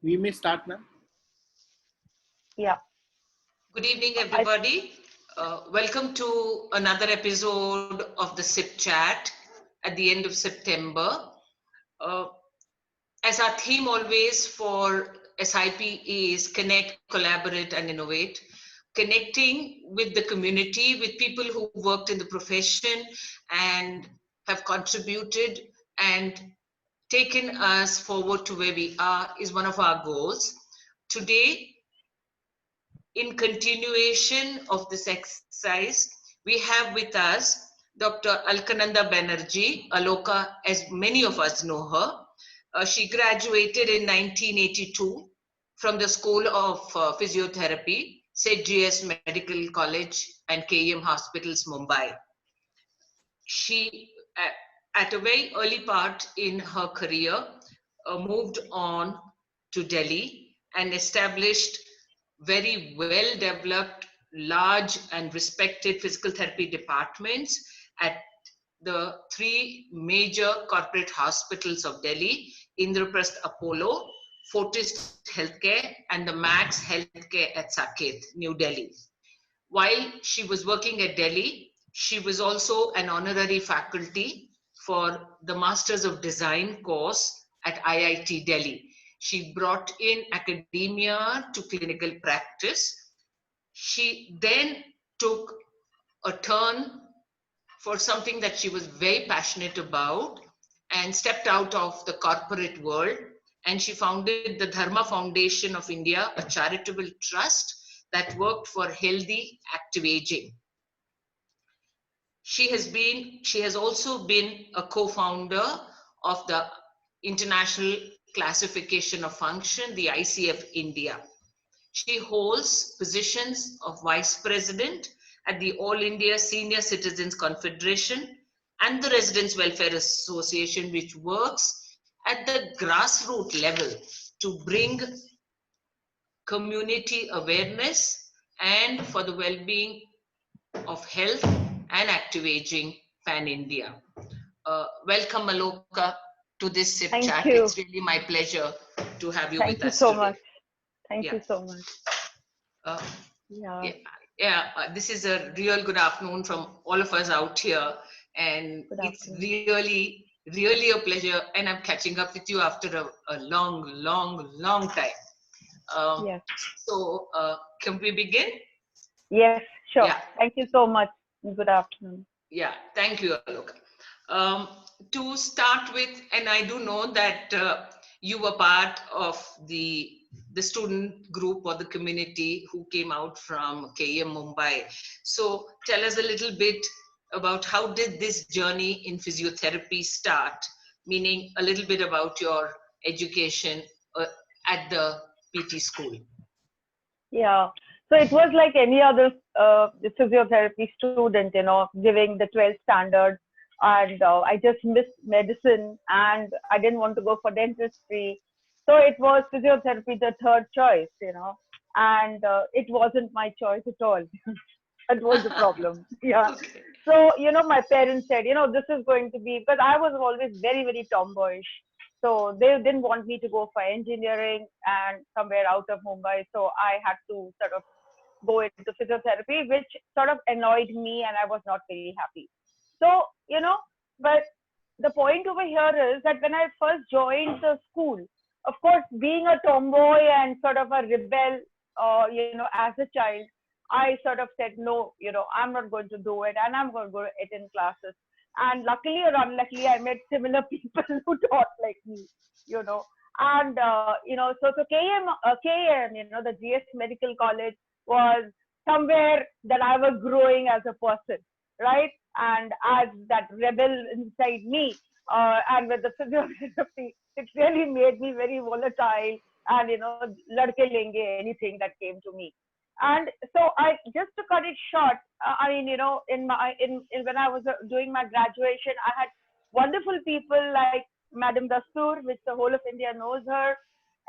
We may start now. Yeah. Good evening, I, everybody. Welcome to another episode of the SIP Chat at the end of September. Uh, as our theme always for SIP is connect, collaborate, and innovate, connecting with the community, with people who worked in the profession and have contributed and taken us forward to where we are is one of our goals. Today, in continuation of this exercise, we have with us Dr. Alkananda Banerjee, Aloka, as many of us know her. She graduated in 1982 from the School of Physiotherapy, St. G.S. Medical College and KEM Hospitals, Mumbai. She, at a very early part in her career, moved on to Delhi and established very well developed, large and respected physical therapy departments at the three major corporate hospitals of Delhi, Indraprasth Apollo, Fortis Healthcare, and the Max Healthcare at Saket, New Delhi. While she was working at Delhi, she was also an honorary faculty for the Masters of Design course at IIT Delhi. She brought in academia to clinical practice. She then took a turn for something that she was very passionate about and stepped out of the corporate world. And she founded the Dharma Foundation of India, a charitable trust that worked for healthy, active aging. She has also been a co-founder of the International Classification of Function, the ICF India. She holds positions of Vice President at the All India Senior Citizens Confederation and the Residents Welfare Association, which works at the grassroots level to bring community awareness and for the well-being of health and active aging pan-India. Welcome, Aloka, to this SIP thank chat. you. It's really my pleasure to have you with Thank you us so today. much. Thank Yeah. you so much. Uh, Yeah. this is a real good afternoon from all of us out here, and Good it's afternoon. really a pleasure. And I'm catching up with you after a long time. Yes. So, can we begin? Yes, sure. Yeah. Thank you so much. Good afternoon. Yeah, thank you, Aloka. To start with, and I do know that you were part of the student group or the community who came out from KM Mumbai. So tell us a little bit about how did this journey in physiotherapy start, meaning a little bit about your education at the PT school. Yeah. So it was like any other physiotherapy student, giving the 12th standard. And I just missed medicine and I didn't want to go for dentistry. So it was physiotherapy, the third choice. And it wasn't my choice at all. That was the problem. Yeah. Okay. So, my parents said, this is going to be, because I was always very, very tomboyish. So they didn't want me to go for engineering and somewhere out of Mumbai. So I had to sort of go into physiotherapy, which sort of annoyed me and I was not very happy. So, but the point over here is that when I first joined the school, of course, being a tomboy and sort of a rebel, as a child, I sort of said, no, I'm not going to do it and I'm going to go attend classes. And luckily or unluckily, I met similar people who taught like me, you know. And, so KM, the GS Medical College was somewhere that I was growing as a person, right? And as that rebel inside me, and with the physiotherapy, it really made me very volatile and, ladke lenge, anything that came to me. And so I just to cut it short, I mean, in when I was doing my graduation, I had wonderful people like Madam Dastur, which the whole of India knows her,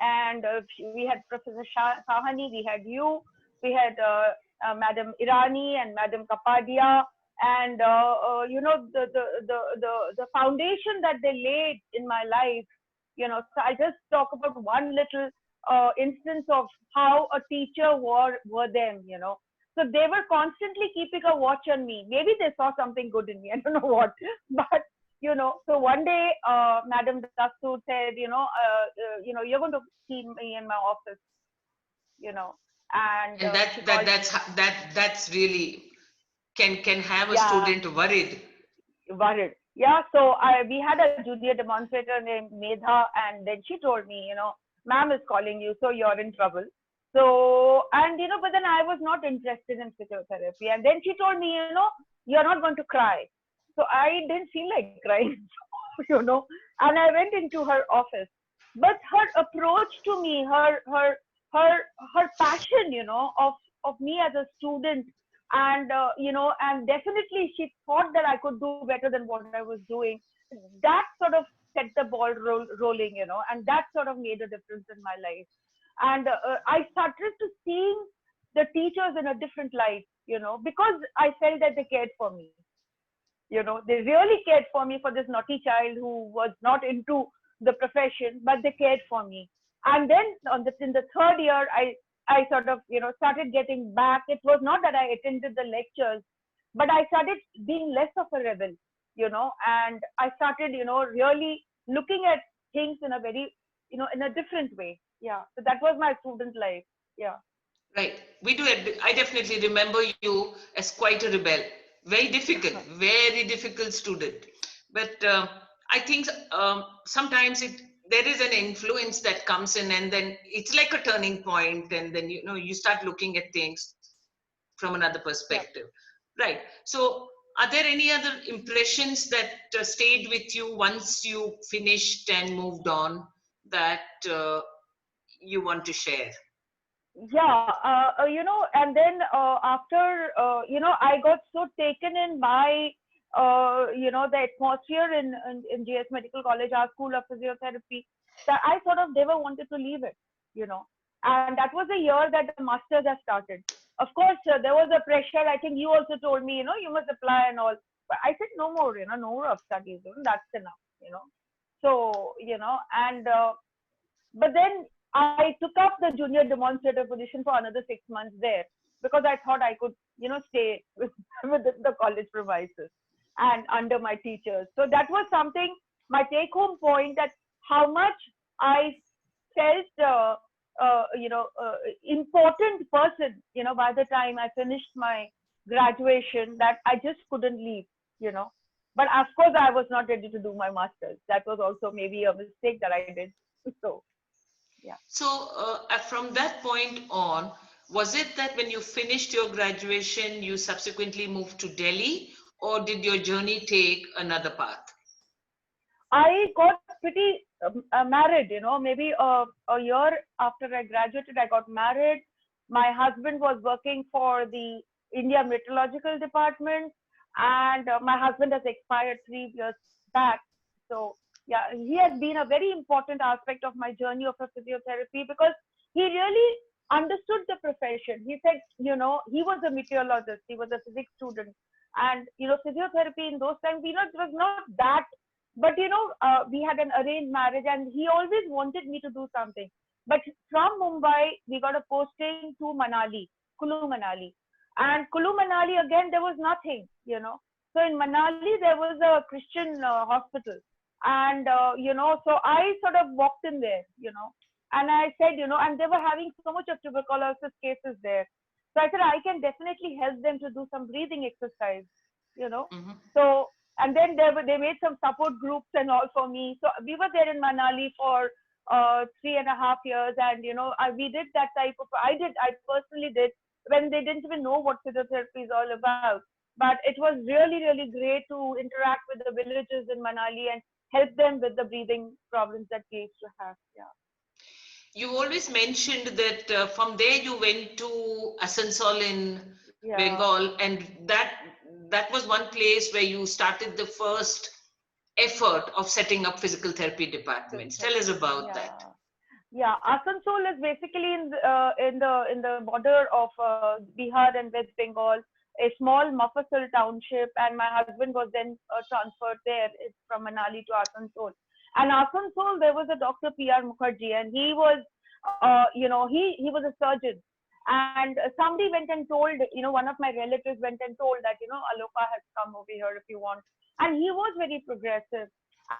and we had Professor Sahani, we had you, we had Madam Irani and Madam Kapadia, and the foundation that they laid in my life. So I just talk about one little instance of how a teacher were them, So they were constantly keeping a watch on me. Maybe they saw something good in me. I don't know what, but So one day, Madam Dastu said, you're going to see me in my office, you know, and And she that that called that's me. that's really can have a Yeah, student worried. worried. Yeah, so we had a junior demonstrator named Medha, and then she told me, ma'am is calling you, so you're in trouble. So, and but then I was not interested in physiotherapy. And then she told me, you're not going to cry. So I didn't feel like crying, and I went into her office. But her approach to me, her, her passion, of me as a student, and and definitely she thought that I could do better than what I was doing. That sort of set the ball rolling, and that sort of made a difference in my life. And I started to seeing the teachers in a different light, because I felt that they cared for me. They really cared for me, for this naughty child who was not into the profession, but they cared for me. And then in the third year, I sort of, started getting back. It was not that I attended the lectures, but I started being less of a rebel, and I started, really looking at things in a very, in a different way. Yeah. So that was my student life. Yeah. Right. We do. I definitely remember you as quite a rebel. Very difficult student. But I think sometimes there is an influence that comes in, and then it's like a turning point, and then you start looking at things from another Yeah. perspective. Right. So, are there any other impressions that stayed with you once you finished and moved on that you want to share? Yeah, and then after, I got so taken in by, the atmosphere in GS Medical College, our school of physiotherapy, that I sort of never wanted to leave it, you know. And that was the year that the masters have started. Of course, there was a pressure. I think you also told me, you must apply and all. But I said, no more, no more of studies, that's enough, So, and but then I took up the junior demonstrator position for another 6 months there because I thought I could, stay with the college premises and under my teachers. So that was something, my take home point, that how much I felt, important person, by the time I finished my graduation, that I just couldn't leave, you know. But of course, I was not ready to do my master's. That was also maybe a mistake that I did. So, yeah. So, from that point on, was it that when you finished your graduation, you subsequently moved to Delhi, or did your journey take another path? I got pretty married, maybe a year after I graduated, I got married. My husband was working for the India Meteorological Department, and my husband has expired 3 years back. So, yeah, he has been a very important aspect of my journey of a physiotherapy because he really understood the profession. He said, he was a meteorologist, he was a physics student, and physiotherapy in those times, it was not that, but we had an arranged marriage, and he always wanted me to do something. But from Mumbai, we got a posting to Manali, Kulu Manali. And Kulu Manali, again, there was nothing, So in Manali, there was a Christian hospital. And, so I sort of walked in there, and I said, and they were having so much of tuberculosis cases there. So I said, I can definitely help them to do some breathing exercise, you know. Hmm. So, and then they made some support groups and all for me. So we were there in Manali for 3.5 years, and we did that type of. I personally did when they didn't even know what physiotherapy is all about. But it was really great to interact with the villagers in Manali and help them with the breathing problems that they used to have. Yeah. You always mentioned that from there you went to Asansol in Yeah. Bengal, and that was one place where you started the first effort of setting up physical therapy departments. Tell us Physiotherapy. about that. Yeah. Yeah, Asansol is basically in the border of Bihar and West Bengal, a small Mufasal township, and my husband was then transferred there. It's from Manali to Asansol. And Asansol, there was a Dr. P.R. Mukherjee, and he was he was a surgeon. And somebody went and told, one of my relatives went and told that, Aloka has come over here if you want. And he was very progressive.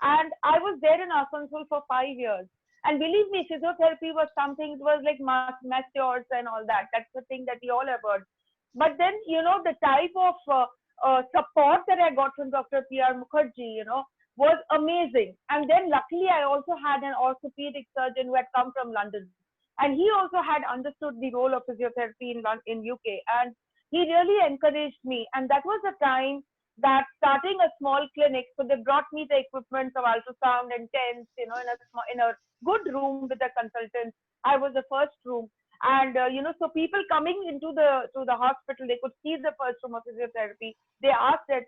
And I was there in Asansol for 5 years. And believe me, physiotherapy was something, it was like masseurs and all that. That's the thing that we all have heard. But then, the type of support that I got from Dr. P.R. Mukherjee, was amazing. And then luckily, I also had an orthopedic surgeon who had come from London. And he also had understood the role of physiotherapy in UK. And he really encouraged me. And that was the time that starting a small clinic, so they brought me the equipment of ultrasound and tents, in a good room with a consultant. I was the first room. And, so people coming into the hospital, they could see the first room of physiotherapy. They asked that,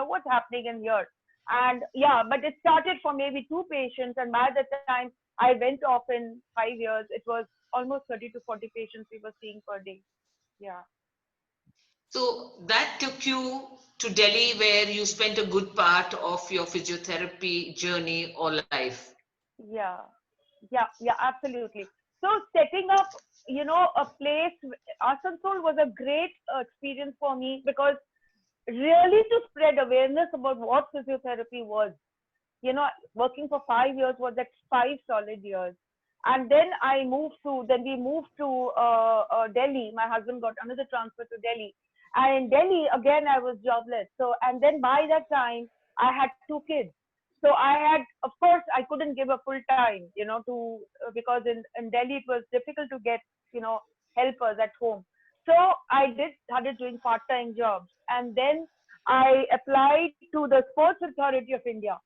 what's happening in here? And yeah, but it started for maybe 2 patients. And by the time I went off in 5 years, it was almost 30 to 40 patients we were seeing per day. Yeah. So that took you to Delhi, where you spent a good part of your physiotherapy journey or life. Yeah. Yeah, absolutely. So setting up, a place, Asansol was a great experience for me, because really to spread awareness about what physiotherapy was. Working for 5 years was like 5 solid years. And then we moved to Delhi. My husband got another transfer to Delhi. And in Delhi, again, I was jobless. So, and then by that time, I had 2 kids. So I had, of course, I couldn't give a full time, because in Delhi, it was difficult to get, helpers at home. So I started doing part-time jobs. And then I applied to the Sports Authority of India.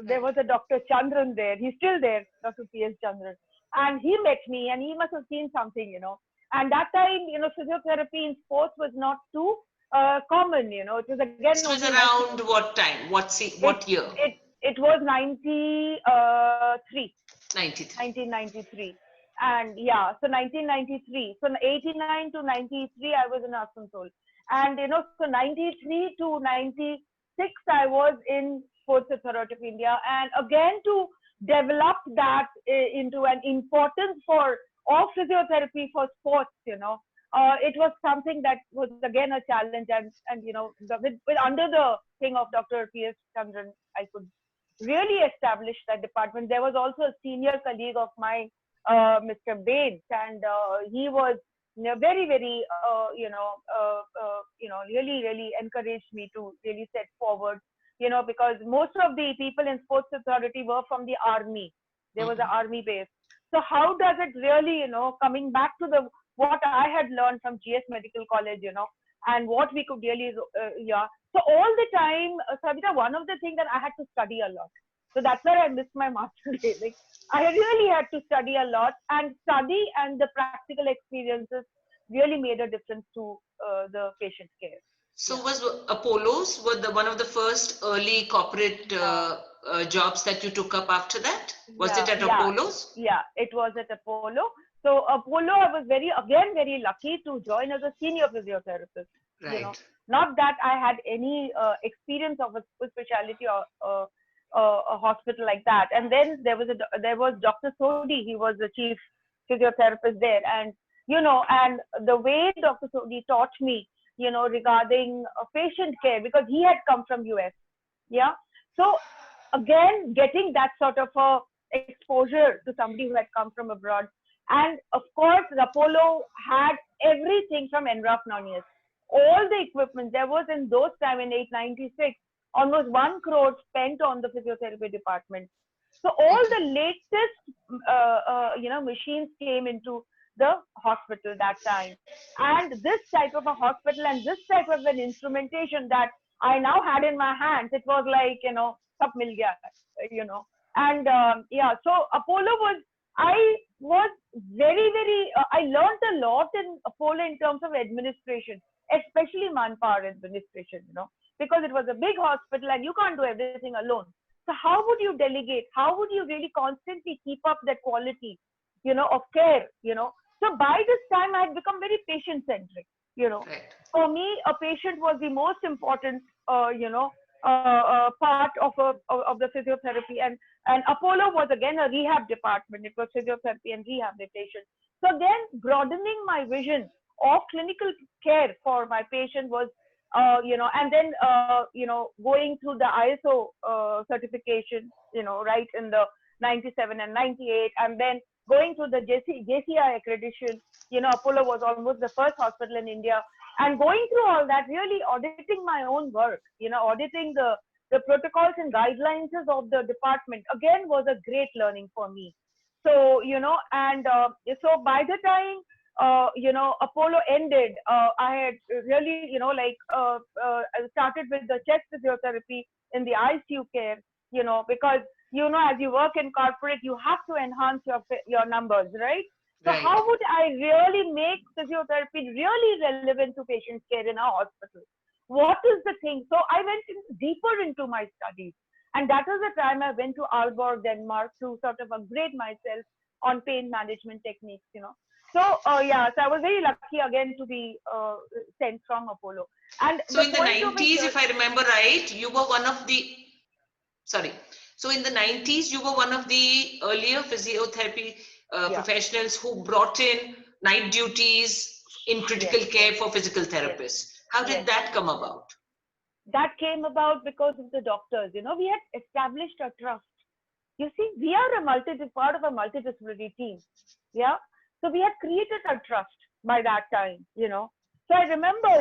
There was a Dr. Chandran there. He's still there, Dr. P.S. Chandran. And he met me, and he must have seen something, And that time, physiotherapy in sports was not too common, It was again. This was around what time? What year? It was 93. 93. 1993. And yeah, so 1993. So 89 to 93, I was in Asansol. And, so 93 to 96, I was in Sports Authority of India. And again, to develop that into an importance of physiotherapy for sports, it was something that was again a challenge. And with under the thing of Dr. P.S. Chandran, I could really establish that department. There was also a senior colleague of mine, Mr. Baines, and he was very, very, really, really encouraged me to really set forward, because most of the people in Sports Authority were from the army. There was an army base. So how does it really, coming back to what I had learned from GS Medical College, and what we could really, So all the time, Savita, one of the things that I had to study a lot. So that's where I missed my master day. Like, I really had to study a lot, and study and the practical experiences really made a difference to the patient care. So was Apollo's one of the first early corporate jobs that you took up after that? Was it at Apollo's? Yeah, it was at Apollo. So Apollo, I was very lucky to join as a senior physiotherapist. Right. Not that I had any experience of a specialty or a hospital like that. And then there was Dr. Sodhi. He was the chief physiotherapist there, and and the way Dr. Sodhi taught me, regarding patient care, because he had come from US. Yeah. So again, getting that sort of exposure to somebody who had come from abroad. And of course, Apollo had everything from Enraf Nonius. All the equipment there was in those time in 896, almost 1 crore spent on the physiotherapy department. So all the latest, machines came into the hospital that time. And this type of a hospital and this type of an instrumentation that I now had in my hands, it was like, sab mil gaya, And so Apollo I was very, very, I learned a lot in Apollo in terms of administration, especially manpower administration, because it was a big hospital and you can't do everything alone. So how would you delegate? How would you really constantly keep up that quality, of care, So by this time I had become very patient centric, Right. For me, a patient was the most important, part of the physiotherapy, and Apollo was again a rehab department. It was physiotherapy and rehabilitation. So then broadening my vision of clinical care for my patient was, and then, going through the ISO certification, right in the 97 and 98, and then going through the JCI accreditation. Apollo was almost the first hospital in India, and going through all that, really auditing my own work, auditing the protocols and guidelines of the department, again, was a great learning for me. So, and so by the time, Apollo ended, I had really, I started with the chest physiotherapy in the ICU care, because, as you work in corporate, you have to enhance your numbers, right? So Right. how would I really make physiotherapy really relevant to patient care in a hospital? What is the thing? So I went deeper into my studies. And that was the time I went to Aalborg, Denmark, to sort of upgrade myself on pain management techniques, So, yeah, so I was very lucky again to be sent from Apollo. And So the in the point of it 90s, here, if I remember right, you were one of the, sorry. So in the 90s, you were one of the earlier physiotherapy yeah, professionals who brought in night duties in yes, critical care for physical yes, therapists. How did yes. that come about? That came about because of the doctors. We had established a trust. You see, we are part of a multidisciplinary team. Yeah. So we had created a trust by that time, So I remember,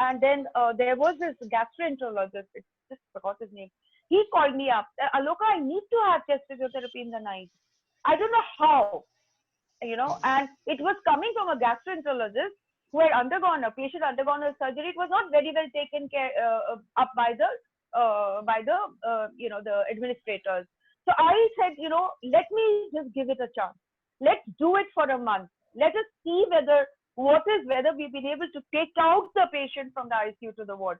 and then there was this gastroenterologist, I just forgot his name. He called me up, Aloka, I need to have chest physiotherapy in the night. I don't know how, and it was coming from a gastroenterologist who had undergone a surgery. It was not very well taken care up by the administrators. So I said, let me just give it a chance. Let's do it for a month. Let us see whether we've been able to take out the patient from the ICU to the ward.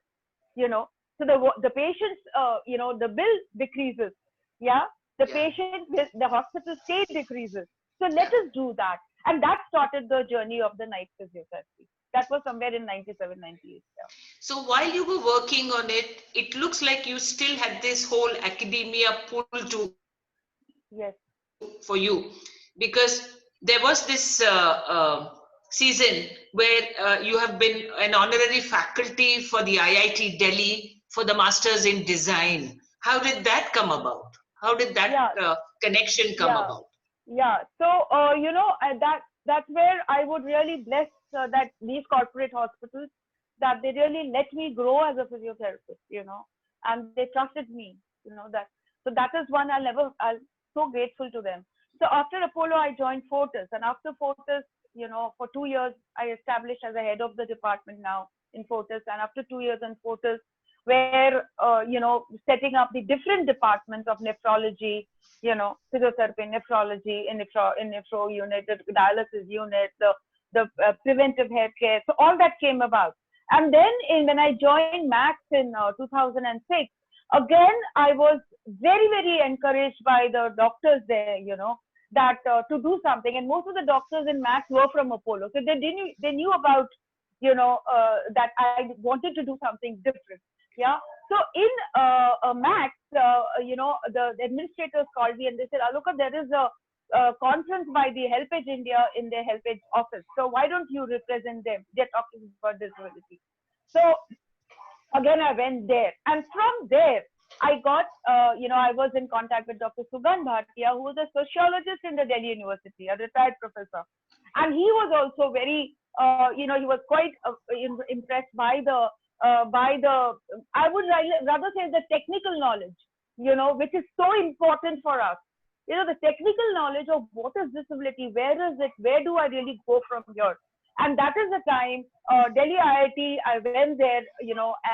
So the patient's, the bill decreases. Yeah, Yeah, the hospital stay decreases. So let yeah. us do that. And that started the journey of the night physiotherapy. That was somewhere in 97, 98. So while you were working on it, it looks like you still had this whole academia pull to Yeah. Yes. for you, because there was this season where you have been an honorary faculty for the IIT Delhi for the Masters in Design. How did that come about? How did that Yeah. connection come Yeah. about? Yeah. So, that's where I would really bless that these corporate hospitals, that they really let me grow as a physiotherapist, and they trusted me, that. So that is one I'm so grateful to them. So after Apollo, I joined Fortis, and after Fortis, for 2 years, I established as a head of the department now in Fortis, and after 2 years in Fortis, where, setting up the different departments of nephrology, physiotherapy, nephrology, in nephro unit, the dialysis unit, the preventive health care. So all that came about. And then when I joined Max in 2006, again, I was very, very encouraged by the doctors there, that to do something. And most of the doctors in Max were from Apollo. So they knew about, that I wanted to do something different. Yeah. So in Max, the administrators called me and they said, Aloka, there is a conference by the HelpAge India in their HelpAge office. So why don't you represent them? They're talking about disability. So again, I went there. And from there, I got, I was in contact with Dr. Sugandh Bhatia, who was a sociologist in the Delhi University, a retired professor. And he was also very, he was quite impressed by the, I would rather say the technical knowledge, which is so important for us. The technical knowledge of what is disability, where is it, where do I really go from here? And that is the time, Delhi IIT, I went there,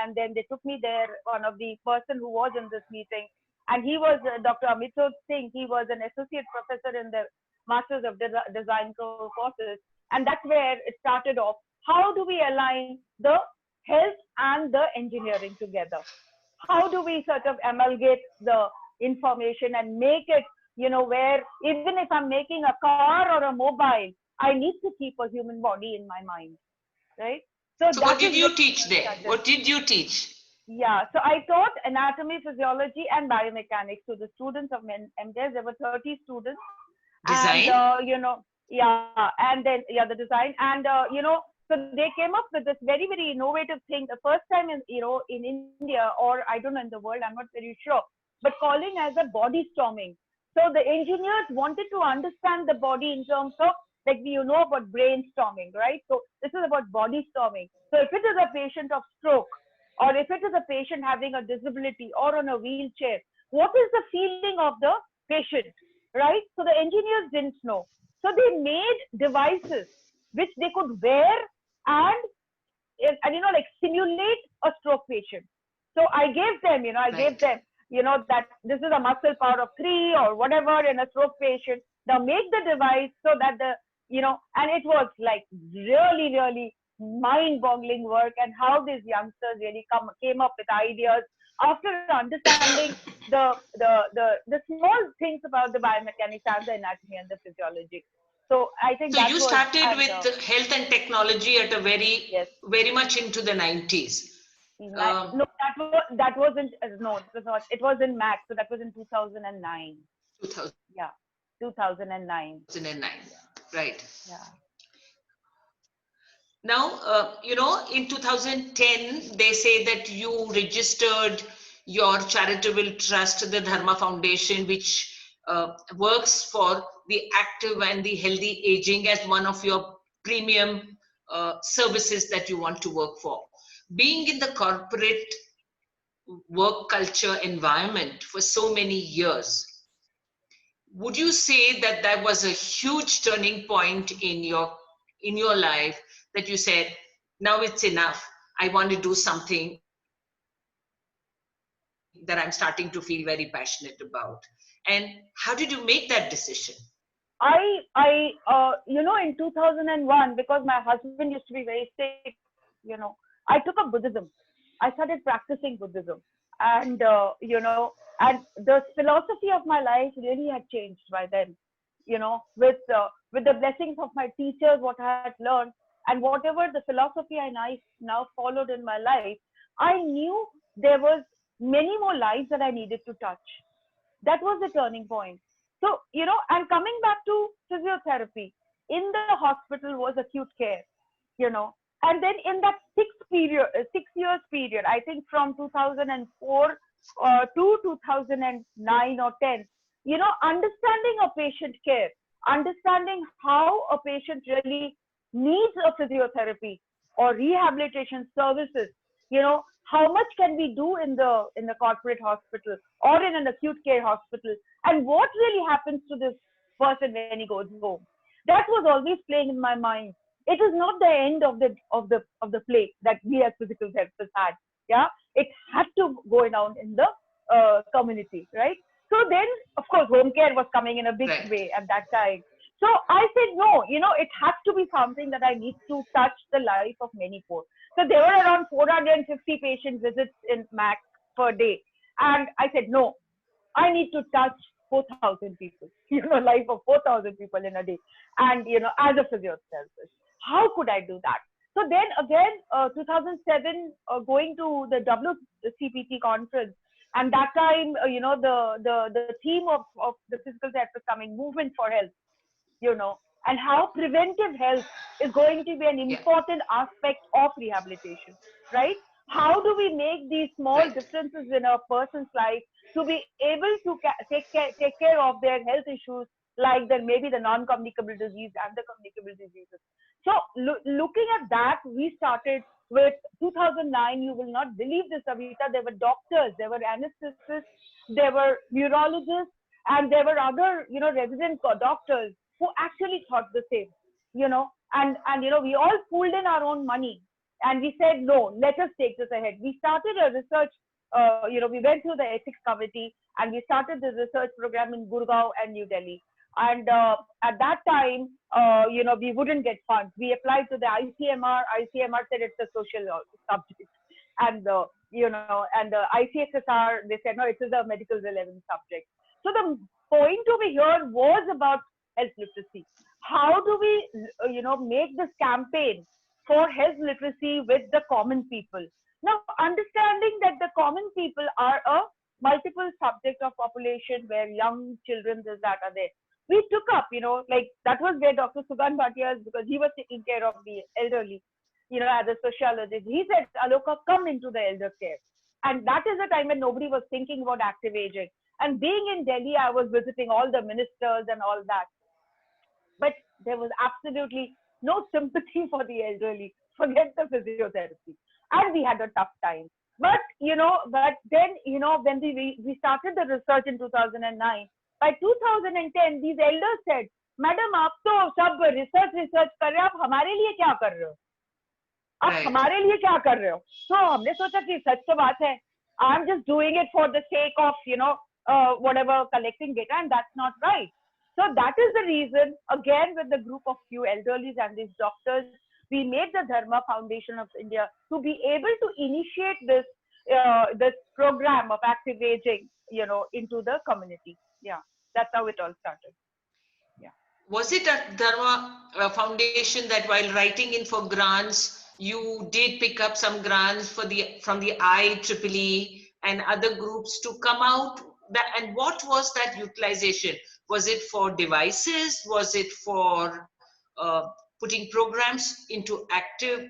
and then they took me there, one of the person who was in this meeting, and he was Dr. Amitod Singh. He was an associate professor in the Masters of Design courses. And that's where it started off. How do we align the health and the engineering together? How do we sort of amalgate the information and make it, where even if I'm making a car or a mobile, I need to keep a human body in my mind, right? So So what that did is where you teach I there? started. What did you teach? Yeah, so I taught anatomy, physiology, and biomechanics to the students of MDes. There were 30 students, and Design? yeah, and then yeah, the design, and so they came up with this very very innovative thing. The first time in in India, or I don't know in the world, I'm not very sure, but calling as a body storming. So the engineers wanted to understand the body in terms of, like, you know about brainstorming, right? So this is about body storming. So if it is a patient of stroke, or if it is a patient having a disability or on a wheelchair, what is the feeling of the patient, right? So the engineers didn't know. So they made devices which they could wear and like simulate a stroke patient. So I gave them, Right. that this is a muscle power of 3 or whatever in a stroke patient. Now make the device so that and it was like really, really mind-boggling work, and how these youngsters really came up with ideas after understanding the small things about the biomechanics and the anatomy and the physiology. So I think So that you was, started and with health and technology at a yes. very much into the 90s. No, that wasn't, no, it was not. It was in Max, so that was in 2009. 2009. Yeah, 2009. Right. Yeah. Now, in 2010, they say that you registered your charitable trust, the Dharma Foundation, which works for the active and the healthy aging, as one of your premium services that you want to work for. Being in the corporate work culture environment for so many years, would you say that that was a huge turning point in your life, that you said, now it's enough, I want to do something that I'm starting to feel very passionate about? And how did you make that decision? In 2001, because my husband used to be very sick, I took up Buddhism. I started practicing Buddhism, and and the philosophy of my life really had changed by then. With the blessings of my teachers, what I had learned, and whatever the philosophy I now followed in my life, I knew there was many more lives that I needed to touch. That was the turning point. So, and coming back to physiotherapy, in the hospital was acute care, you know, and then in that 6 years period, I think from 2004 to 2009 or 10, understanding a patient care, understanding how a patient really needs a physiotherapy or rehabilitation services, how much can we do in the corporate hospital or in an acute care hospital, and what really happens to this person when he goes home. That was always playing in my mind. It is not the end of the play that we as physical therapists had. Yeah, it had to go down in the community, right? So then, of course, home care was coming in a big Right. way at that time. So I said, no, it has to be something that I need to touch the life of many more. So there were around 450 patient visits in Max per day. And I said, no, I need to touch 4,000 people, life of 4,000 people in a day. And, as a physiotherapist, how could I do that? So then again, 2007, going to the WCPT conference, and that time, the theme of the physical therapist coming, movement for health, and how preventive health is going to be an Yeah. important aspect of rehabilitation, right? How do we make these small Right. differences in a person's life to be able to take care of their health issues, like maybe the non-communicable disease and the communicable diseases. So looking at that, we started with 2009. You will not believe this, Avita. There were doctors, there were anesthetists, there were neurologists, and there were other, resident doctors who actually thought the same, and we all pooled in our own money, and we said, no, let us take this ahead. We started a research, we went through the ethics committee, and we started the research program in Gurgaon and New Delhi. And at that time, we wouldn't get funds. We applied to the ICMR. ICMR said it's a social subject, and and the ICSSR, they said no, it is a medical relevant subject. So the point over here was about health literacy. How do we, make this campaign for health literacy with the common people? Now, understanding that the common people are a multiple subject of population where young children this that are there, we took up, like that was where Dr. Sugan Bhatia is, because he was taking care of the elderly, as a sociologist. He said, Aloka, come into the elder care. And that is a time when nobody was thinking about active aging. And being in Delhi, I was visiting all the ministers and all that. But there was absolutely no sympathy for the elderly. Forget the physiotherapy. And we had a tough time. But then, when we started the research in 2009, by 2010, these elders said, Madam, आप तो सब research कर रहे हो, आप हमारे लिए क्या कर रहे हो? आप हमारे लिए क्या कर रहे हो? तो हमने सोचा कि सच तो बात है. I'm just doing it for the sake of, whatever, collecting data, and that's not right. So that is the reason, again, with the group of few elderlies and these doctors, we made the Dharma Foundation of India to be able to initiate this program of active aging, into the community. Yeah, that's how it all started. Yeah. Was it at Dharma Foundation that while writing in for grants, you did pick up some grants from the IEEE and other groups to come out? And what was that utilization? Was it for devices? Was it for putting programs into active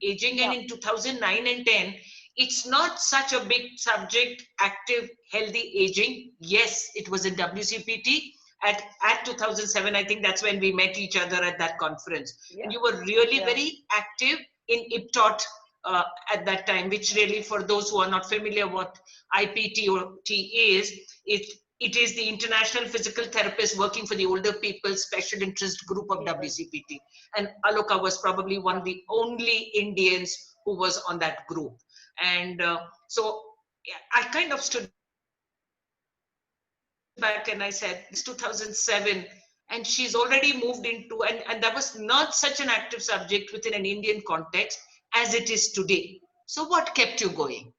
aging? Yeah. And in 2009 and 10, it's not such a big subject, active, healthy aging. Yes, it was in WCPT. At 2007, I think that's when we met each other at that conference. Yeah. And you were really very active in IPTOT at that time, which really, for those who are not familiar what IPTOT is, it is the International Physical Therapist working for the older people special interest group of WCPT. And Aloka was probably one of the only Indians who was on that group. And so I kind of stood back and I said, it's 2007 and she's already moved into, and that was not such an active subject within an Indian context as it is today. So what kept you going?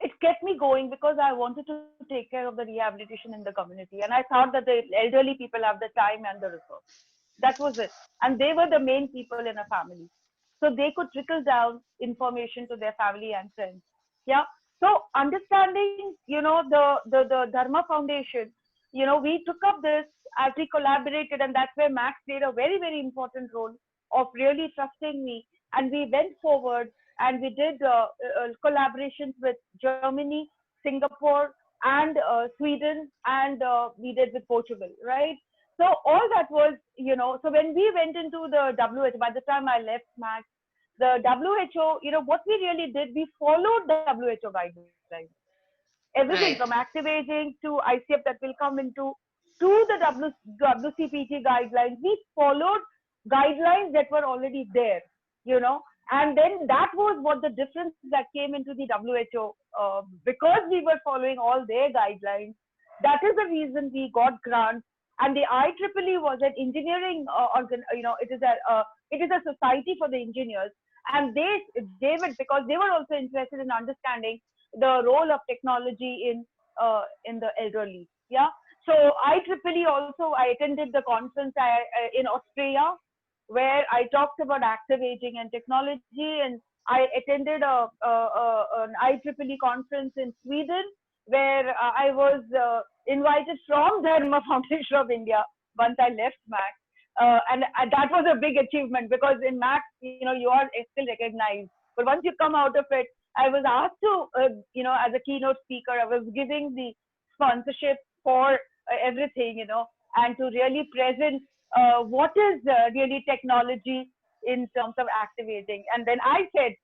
It kept me going because I wanted to take care of the rehabilitation in the community. And I thought that the elderly people have the time and the resource. That was it. And they were the main people in a family. So they could trickle down information to their family and friends. Yeah. So understanding, the Dharma Foundation, we took up this as we collaborated, and that's where Max played a very, very important role of really trusting me. And we went forward and we did collaborations with Germany, Singapore, and Sweden, and we did with Portugal, right? So all that was, so when we went into the WHO, by the time I left Max, the WHO, what we really did, we followed the WHO guidelines. Everything from active aging to ICF that will come into, to the WCPT guidelines. We followed guidelines that were already there, and then that was what the difference that came into the WHO, because we were following all their guidelines. That is the reason we got grants. And the IEEE was an engineering it is a society for the engineers, and they gave it because they were also interested in understanding the role of technology in the elderly. Yeah. So IEEE also, I attended the conference in Austria, where I talked about active aging and technology, and I attended an IEEE conference in Sweden, where I was invited from Dharma Foundation of India once I left Max. And that was a big achievement, because in Max, you are still recognized. But once you come out of it, I was asked to, as a keynote speaker, I was giving the sponsorship for everything, and to really present what is really technology in terms of active aging. And then I said,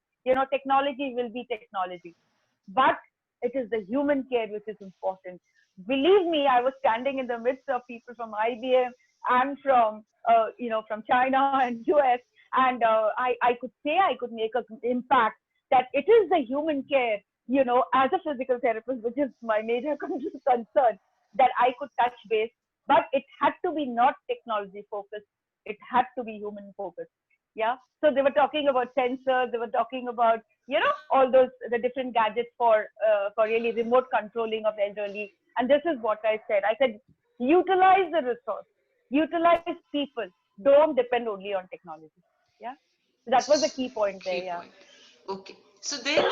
technology will be technology, but it is the human care which is important. Believe me, I was standing in the midst of people from IBM and from China and US, and I could say I could make an impact, that it is the human care, as a physical therapist, which is my major concern, that I could touch base. But it had to be not technology focused. It had to be human focused. Yeah. So they were talking about sensors. They were talking about, all the different gadgets for really remote controlling of elderly. And this is what I said. I said, utilize the resource, utilize people. Don't depend only on technology. Yeah. That was the key point there. Key Yeah. point. Okay. So then,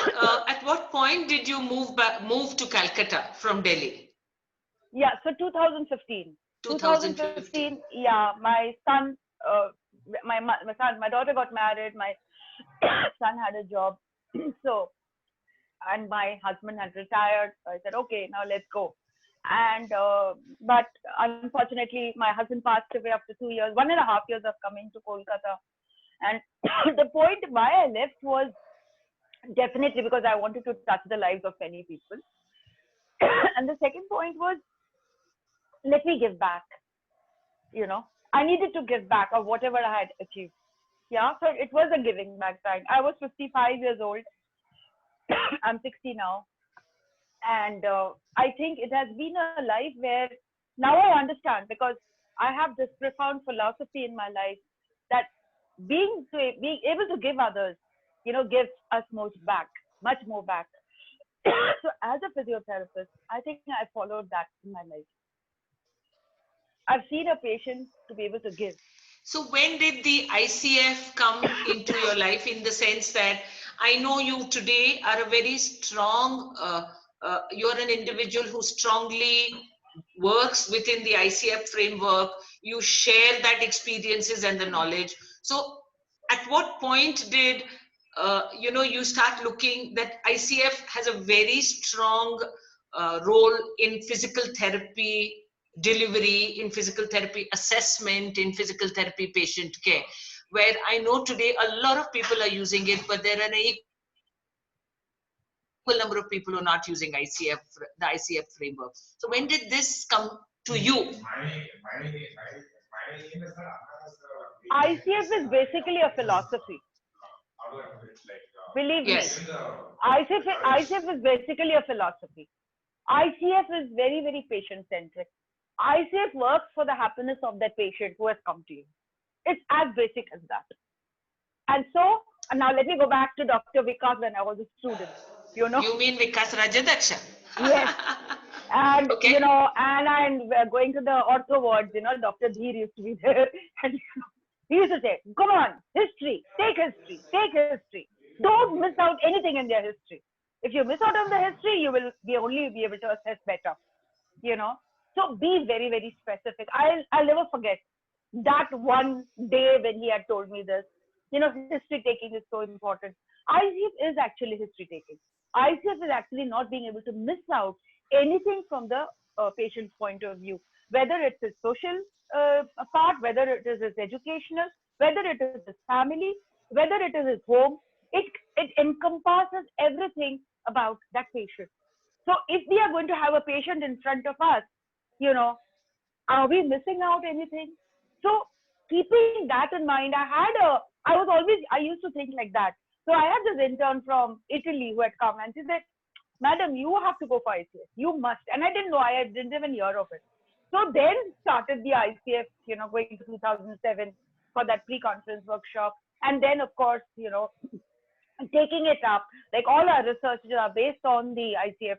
at what point did you move to Calcutta from Delhi? Yeah. So 2015. 2015. Yeah. My son, my daughter got married. My son had a job. So, and my husband had retired. So I said, okay, now let's go. And but unfortunately, my husband passed away after 2 years, 1.5 years of coming to Kolkata. And the point why I left was definitely because I wanted to touch the lives of many people. And the second point was, let me give back. You know, I needed to give back of whatever I had achieved. Yeah, so it was a giving back time. I was 55 years old. I'm 60 now. And I think it has been a life where now I understand, because I have this profound philosophy in my life that being able to give others, gives us much more back. So as a physiotherapist, I think I followed that in my life. I've seen a patient to be able to give. So when did the ICF come into your life, in the sense that I know you today are a very strong, you're an individual who strongly works within the ICF framework. You share that experiences and the knowledge. So at what point did you start looking that ICF has a very strong role in physical therapy delivery, in physical therapy assessment, in physical therapy patient care, where I know today a lot of people are using it, but there are an equal number of people who are not using the ICF framework. So when did this come to you? ICF is basically a philosophy. Believe me, Yes. ICF is basically a philosophy. ICF is very, very patient centric. ICF works for the happiness of that patient who has come to you. It's as basic as that. And so, and now let me go back to Dr. Vikas when I was a student. You mean Vikas Rajadaksha? Yes. And Okay. and I'm going to the ortho wards. Dr. Dheer used to be there, and he used to say, "Come on, history, take history, take history. Don't miss out anything in their history. If you miss out on the history, you will only be able to assess better." So be very, very specific. I'll never forget that one day when he had told me this. History taking is so important. ICF is actually history taking. ICF is actually not being able to miss out anything from the patient's point of view, whether it's his social part, whether it is his educational, whether it is his family, whether it is his home. It encompasses everything about that patient. So if we are going to have a patient in front of us, you know, are we missing out anything? So keeping that in mind, I used to think like that. So I had this intern from Italy who had come and she said, "Madam, you have to go for ICF. You must." And I didn't know, I didn't even hear of it. So then started the ICF, going to 2007 for that pre-conference workshop. And then, of course, taking it up, like all our researches are based on the ICF,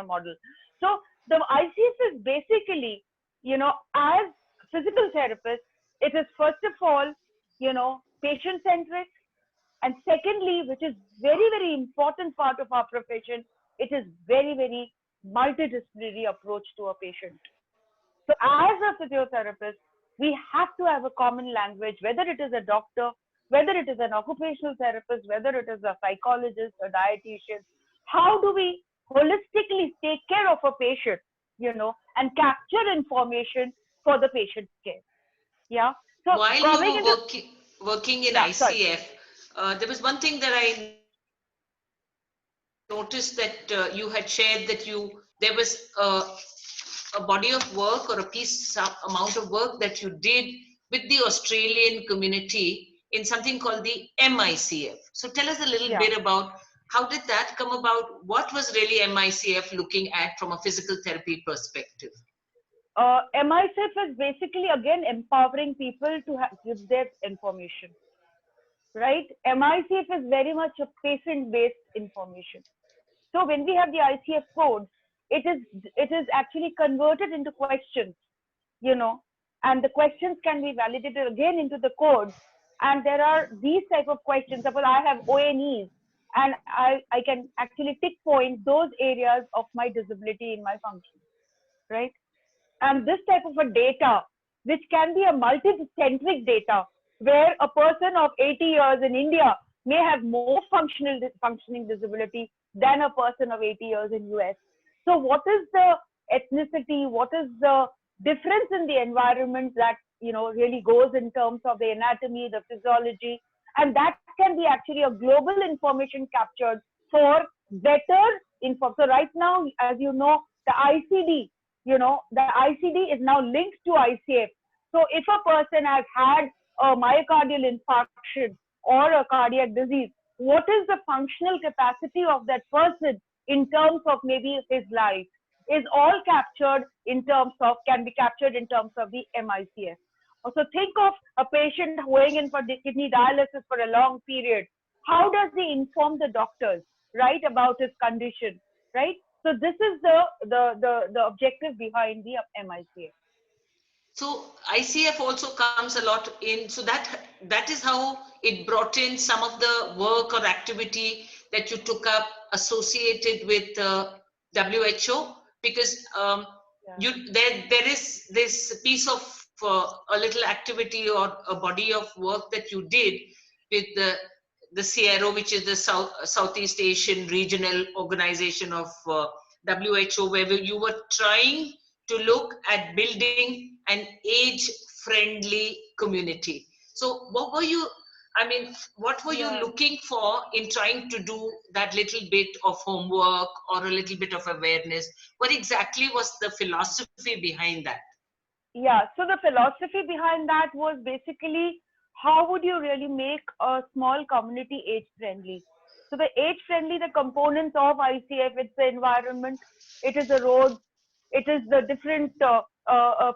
model. So the ICF is basically, as physical therapists, it is first of all, patient centric. And secondly, which is very, very important part of our profession, it is very, very multidisciplinary approach to a patient. So as a physiotherapist, we have to have a common language, whether it is a doctor, whether it is an occupational therapist, whether it is a psychologist, a dietitian. How do we holistically take care of a patient, and capture information for the patient care? Yeah. So While you coming were into, working in yeah, sorry. ICF, there was one thing that I noticed that you had shared that there was a body of work or some amount of work that you did with the Australian community in something called the MICF. So tell us a little Yeah. bit about how did that come about? What was really MICF looking at from a physical therapy perspective? MICF is basically again empowering people to give their information, right? MICF is very much a patient-based information. So when we have the ICF code, it is actually converted into questions, you know, and the questions can be validated again into the code, and there are these type of questions. Suppose I have ONEs, and I can actually tick point those areas of my disability in my function, right? And this type of a data, which can be a multi-centric data, where a person of 80 years in India may have more functioning disability than a person of 80 years in US. So what is the ethnicity? What is the difference in the environment that really goes in terms of the anatomy, the physiology, and that can be actually a global information captured for better info. So right now, as you know, the ICD, the ICD is now linked to ICF. So if a person has had a myocardial infarction or a cardiac disease, what is the functional capacity of that person in terms of maybe his life is all captured in terms of, can be captured in terms of the MICF. Also think of a patient going in for the kidney dialysis for a long period. How does he inform the doctors, right, about his condition, right? So this is the objective behind the MICF. So ICF also comes a lot in, so that is how it brought in some of the work or activity that you took up associated with WHO, because there is this piece of a little activity or a body of work that you did with the CRO, which is the Southeast Asian Regional Organization of WHO, where you were trying to look at building an age-friendly community. So what were you looking for in trying to do that little bit of homework or a little bit of awareness? What exactly was the philosophy behind that? Yeah, so the philosophy behind that was basically, how would you really make a small community age-friendly? So the age-friendly, the components of ICF, it's the environment, it is the roads, it is the different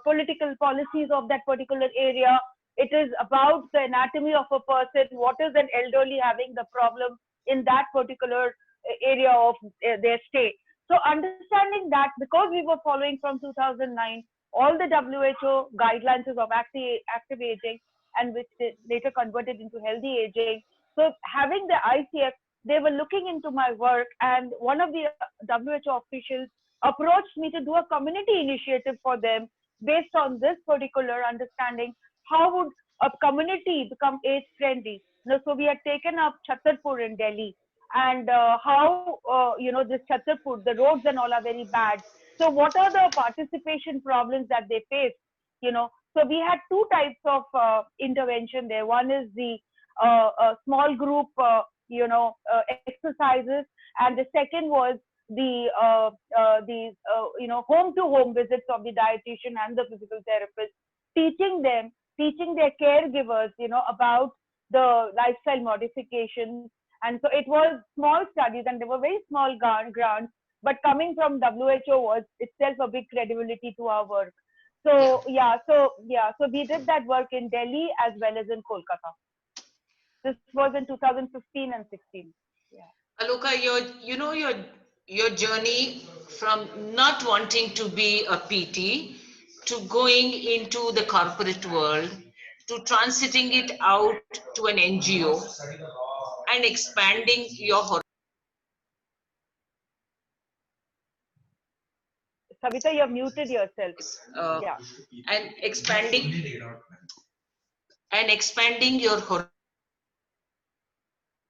political policies of that particular area. It is about the anatomy of a person. What is an elderly having the problem in that particular area of their stay? So understanding that, because we were following from 2009 all the WHO guidelines of active aging, and which they later converted into healthy aging. So having the ICF, they were looking into my work, and one of the WHO officials approached me to do a community initiative for them based on this particular understanding. How would a community become age friendly? So we had taken up Chhatarpur in Delhi, and how this Chhatarpur, the roads and all are very bad. So what are the participation problems that they face? So we had two types of intervention there. One is the small group, exercises, and the second was the home to home visits of the dietitian and the physical therapist, teaching their caregivers, about the lifestyle modifications. And so it was small studies, and they were very small grants, but coming from WHO was itself a big credibility to our work. So so we did that work in Delhi as well as in Kolkata. This was in 2015 and 16. Yeah. Aloka, your journey from not wanting to be a PT to going into the corporate world, to transiting it out to an NGO and expanding your horizon. Savita, you have muted yourself. Yeah. And expanding your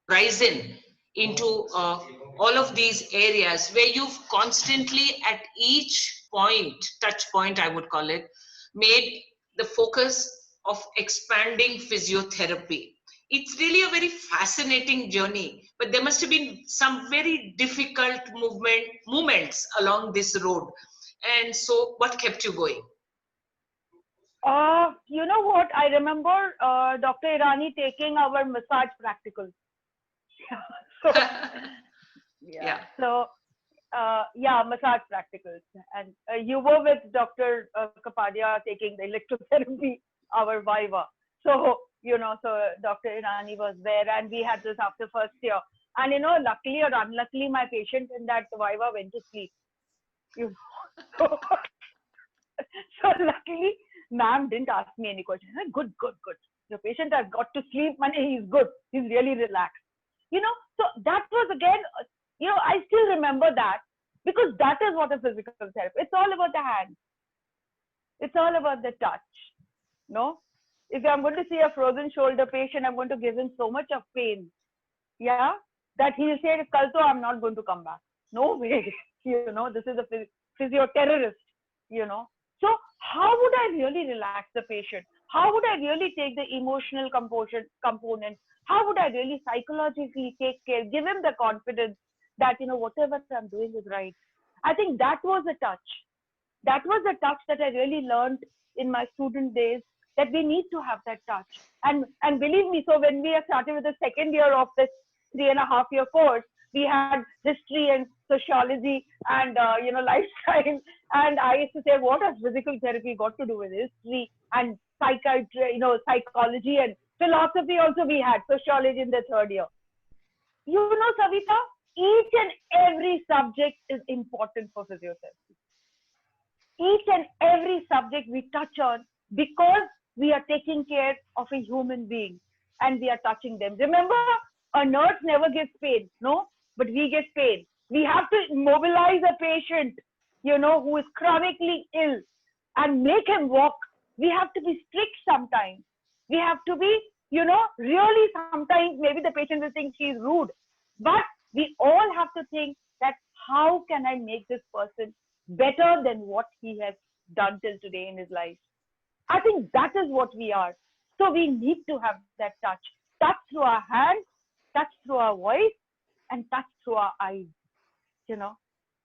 horizon into all of these areas where you've constantly at each touch point, I would call it, made the focus of expanding physiotherapy. It's really a very fascinating journey, but there must have been some very difficult moments along this road. And so what kept you going? You know what? I remember Dr. Irani taking our massage practicals. So, Yeah. So, massage practicals. And you were with Dr. Kapadia taking the electrotherapy, our Viva. So, so Dr. Irani was there, and we had this after first year. And, luckily or unluckily, my patient in that Viva went to sleep. So luckily, ma'am didn't ask me any questions. Good. Your patient has got to sleep, and he's good. He's really relaxed. So that was again, I still remember that because that is what a physical therapy. It's all about the hand. It's all about the touch. No, if I'm going to see a frozen shoulder patient, I'm going to give him so much of pain. Yeah, that he'll say, "Kalto, I'm not going to come back." No way. This is a physio terrorist. You know. So how would I really relax the patient? How would I really take the emotional component? How would I really psychologically take care, give him the confidence that, whatever I'm doing is right? I think that was a touch. That was a touch that I really learned in my student days, that we need to have that touch. And believe me, so when we started with the second year of this 3.5 year course, we had history and sociology and lifestyle. And I used to say, what has physical therapy got to do with history and psychiatry, psychology and philosophy? Also, we had sociology in the third year. Savita, each and every subject is important for physiotherapy. Each and every subject we touch on, because we are taking care of a human being and we are touching them. Remember, a nurse never gives pain, no? But we get pain. We have to mobilize a patient, who is chronically ill and make him walk. We have to be strict sometimes. We have to be, really sometimes maybe the patient will think she's rude. But we all have to think that how can I make this person better than what he has done till today in his life? I think that is what we are. So we need to have that touch. Touch through our hands, touch through our voice, and touch through our eyes.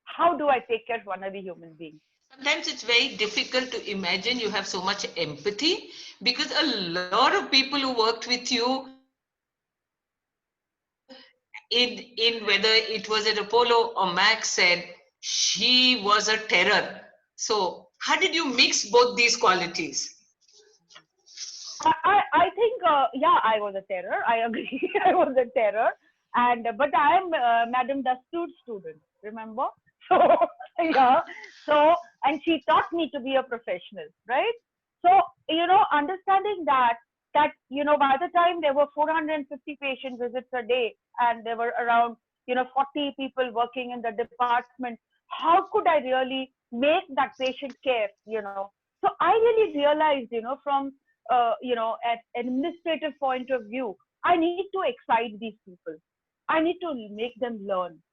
How do I take care of another human being? Sometimes it's very difficult to imagine you have so much empathy, because a lot of people who worked with you in whether it was at Apollo or Max said she was a terror. So how did you mix both these qualities? I think, I was a terror. I agree. I was a terror. But I am Madam Dastoor's student, remember? So, yeah. So, and she taught me to be a professional, right? So, understanding that, by the time there were 450 patient visits a day and there were around, 40 people working in the department, how could I really make that patient care, So I really realized, from, at administrative point of view, I need to excite these people. I need to make them learn,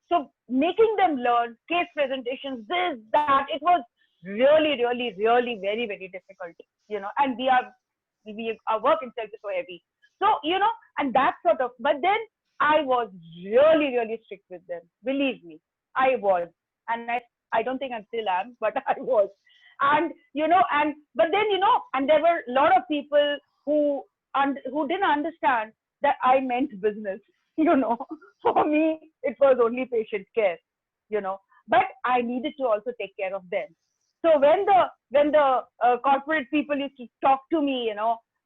So making them learn, case presentations, this, that, it was really, really, really very, very difficult, and our work itself is so heavy. So, and that sort of, but then I was really, really strict with them. Believe me, I was. And I don't think I still am, but I was. And, but then, and there were a lot of people who didn't understand that I meant business, For me, it was only patient care, but I needed to also take care of them. So when the corporate people used to talk to me,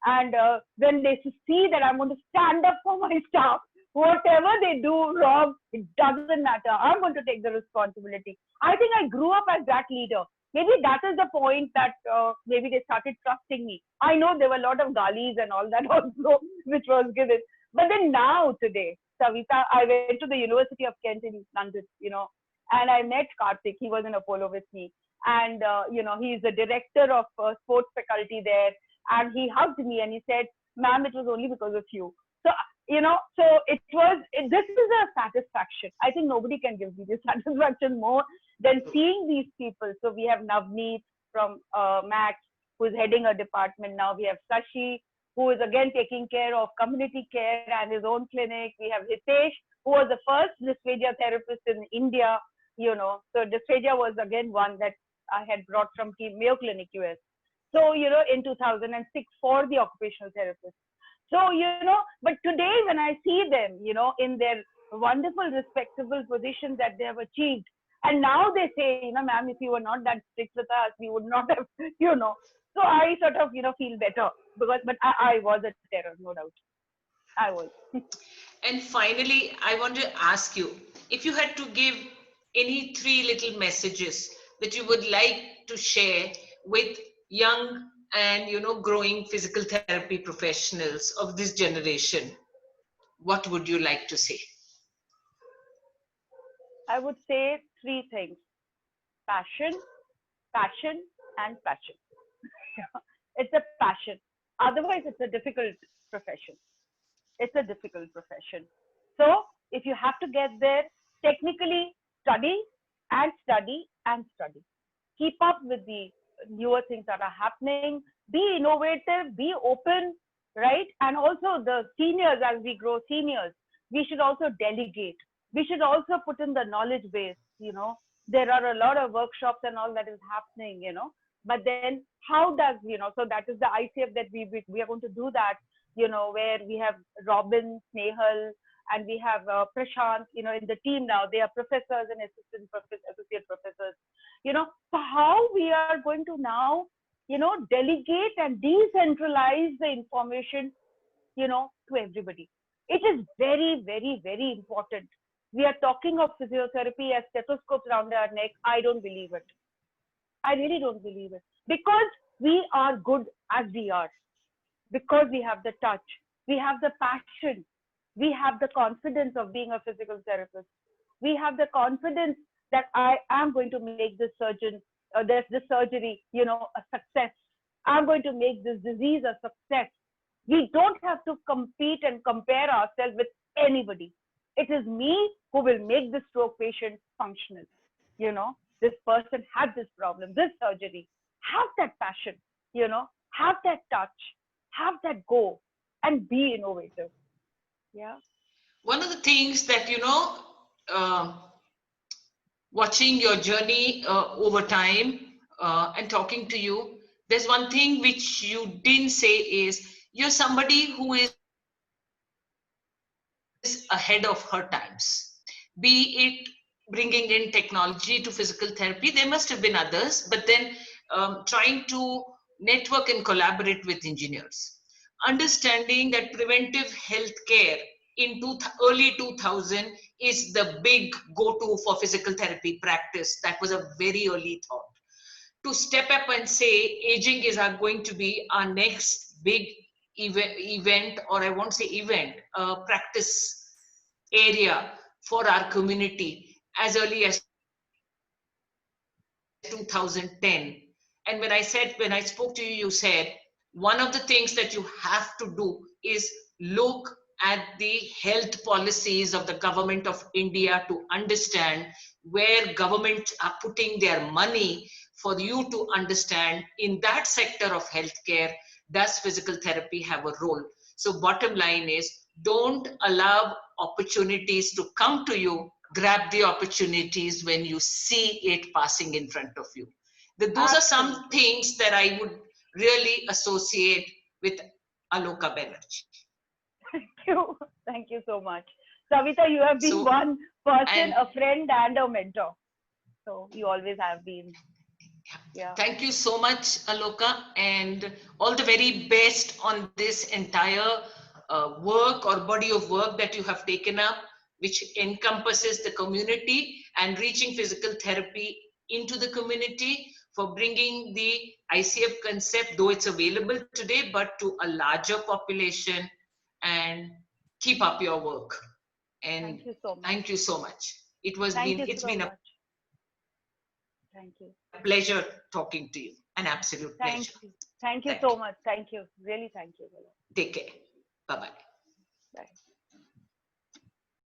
and when they see that I'm going to stand up for my staff, whatever they do wrong, it doesn't matter. I'm going to take the responsibility. I think I grew up as that leader. Maybe that is the point that maybe they started trusting me. I know there were a lot of galis and all that also, which was given. But then now today, Savita, I went to the University of Kent in London, and I met Karthik. He was in Apollo with me. And, he's the director of sports faculty there. And he hugged me and he said, ma'am, it was only because of you. So, so this is a satisfaction. I think nobody can give me this satisfaction more than seeing these people. So we have Navneet from Max, who is heading a department now. We have Sashi, who is again taking care of community care and his own clinic. We have Hitesh, who was the first dysphagia therapist in India, So dysphagia was again one that I had brought from Mayo Clinic, US. So, in 2006 for the occupational therapist. So, but today when I see them, in their wonderful, respectable positions that they have achieved, and now they say, ma'am, if you were not that strict with us, we would not have, So I sort of, feel better but I was a terror, no doubt. I was. And finally, I want to ask you, if you had to give any 3 little messages that you would like to share with young and growing physical therapy professionals of this generation, what would you like to say? I would say three things: passion, passion, and passion. It's a passion. Otherwise, it's a difficult profession. It's a difficult profession. So, if you have to get there, technically study and study and study. Keep up with the newer things that are happening. Be innovative, be open, right? And also the seniors, as we grow seniors, we should also delegate. We should also put in the knowledge base, There are a lot of workshops and all that is happening. But then how does, so that is the ICF that we are going to do that, where we have Robin, Snehal, and we have Prashant, in the team now. They are professors and associate professors, so how we are going to now, delegate and decentralize the information, to everybody. It is very, very, very important. We are talking of physiotherapy as stethoscopes around our neck. I don't believe it. I really don't believe it, because we are good as we are, because we have the touch, we have the passion, we have the confidence of being a physical therapist. We have the confidence that I am going to make this this surgery, a success. I'm going to make this disease a success. We don't have to compete and compare ourselves with anybody. It is me who will make the stroke patient functional. This person had this problem, this surgery. Have that passion, have that touch, have that go, and be innovative. Yeah. One of the things that uh, watching your journey over time and talking to you, there's one thing which you didn't say is you're somebody who is ahead of her times. Be it bringing in technology to physical therapy, there must have been others, but then trying to network and collaborate with engineers. Understanding that preventive health care in early 2000 is the big go-to for physical therapy practice. That was a very early thought. To step up and say aging is going to be our next big event, or I won't say event, practice area for our community as early as 2010. And when I spoke to you, you said one of the things that you have to do is look at the health policies of the government of India to understand where government are putting their money, for you to understand in that sector of healthcare, does physical therapy have a role? So bottom line is, don't allow opportunities to come to you. Grab the opportunities when you see it passing in front of you. Those are some things that I would really associate with Aloka Banerjee. Thank you. Thank you so much. Savita, you have been one person, a friend, and a mentor. So you always have been. Yeah. Thank you so much, Aloka, and all the very best on this entire work or body of work that you have taken up, which encompasses the community and reaching physical therapy into the community, for bringing the ICF concept, though it's available today, but to a larger population. And keep up your work. And thank you so much. Thank you so much. It's been a Thank you. pleasure talking to you. An absolute pleasure. Thank you so much. Thank you. Really, thank you. Take care. Bye-bye. Bye.